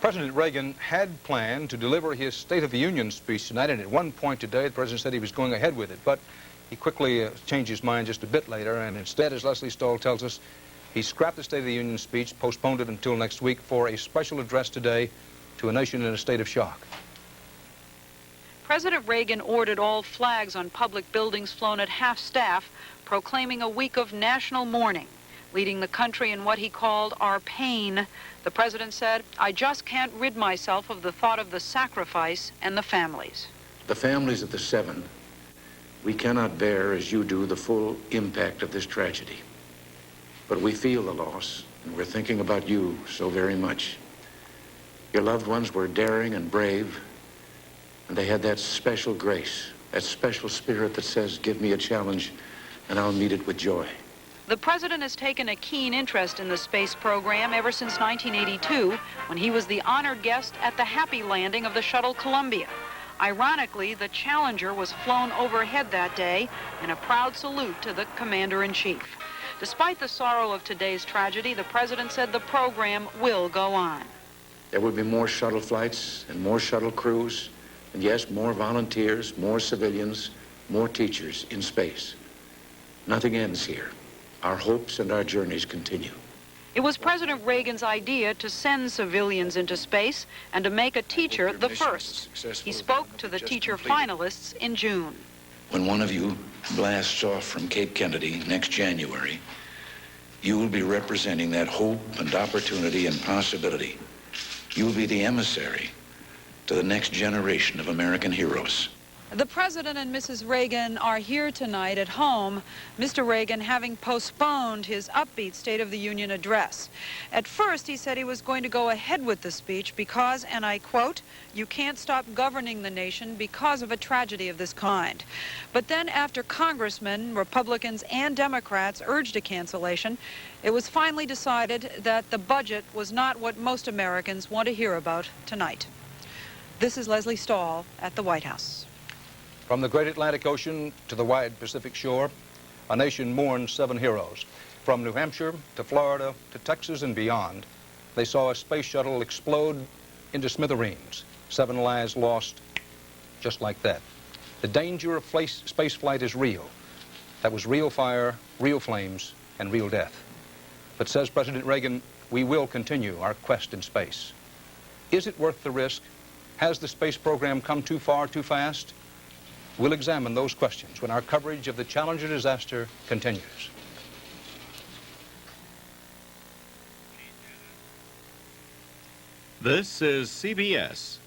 President Reagan had planned to deliver his State of the Union speech tonight, and at one point today, the President said he was going ahead with it, but he quickly changed his mind just a bit later, and instead, as Leslie Stahl tells us, he scrapped the State of the Union speech, postponed it until next week for a special address today to a nation in a state of shock. President Reagan ordered all flags on public buildings flown at half-staff, proclaiming a week of national mourning, leading the country in what he called our pain. The president said, "I just can't rid myself of the thought of the sacrifice and the families." The families of the 7, we cannot bear, as you do, the full impact of this tragedy. But we feel the loss, and we're thinking about you so very much. Your loved ones were daring and brave, and they had that special grace, that special spirit that says, give me a challenge, and I'll meet it with joy. The president has taken a keen interest in the space program ever since 1982, when he was the honored guest at the happy landing of the shuttle Columbia. Ironically, the Challenger was flown overhead that day in a proud salute to the commander-in-chief. Despite the sorrow of today's tragedy, the president said the program will go on. There will be more shuttle flights and more shuttle crews, and yes, more volunteers, more civilians, more teachers in space. Nothing ends here. Our hopes and our journeys continue. It was President Reagan's idea to send civilians into space and to make a teacher the first. He spoke to the teacher finalists in June. When one of you blasts off from Cape Kennedy next January, you will be representing that hope and opportunity and possibility. You will be the emissary to the next generation of American heroes. The President and Mrs. Reagan are here tonight at home, Mr. Reagan having postponed his upbeat State of the Union address. At first, he said he was going to go ahead with the speech because, and I quote, "You can't stop governing the nation because of a tragedy of this kind." But then after congressmen, Republicans and Democrats urged a cancellation, it was finally decided that the budget was not what most Americans want to hear about tonight. This is Leslie Stahl at the White House. From the great Atlantic Ocean to the wide Pacific shore, a nation mourns 7 heroes. From New Hampshire to Florida to Texas and beyond, they saw a space shuttle explode into smithereens. 7 lives lost just like that. The danger of space flight is real. That was real fire, real flames, and real death. But says President Reagan, we will continue our quest in space. Is it worth the risk? Has the space program come too far, too fast? We'll examine those questions when our coverage of the Challenger disaster continues. This is CBS.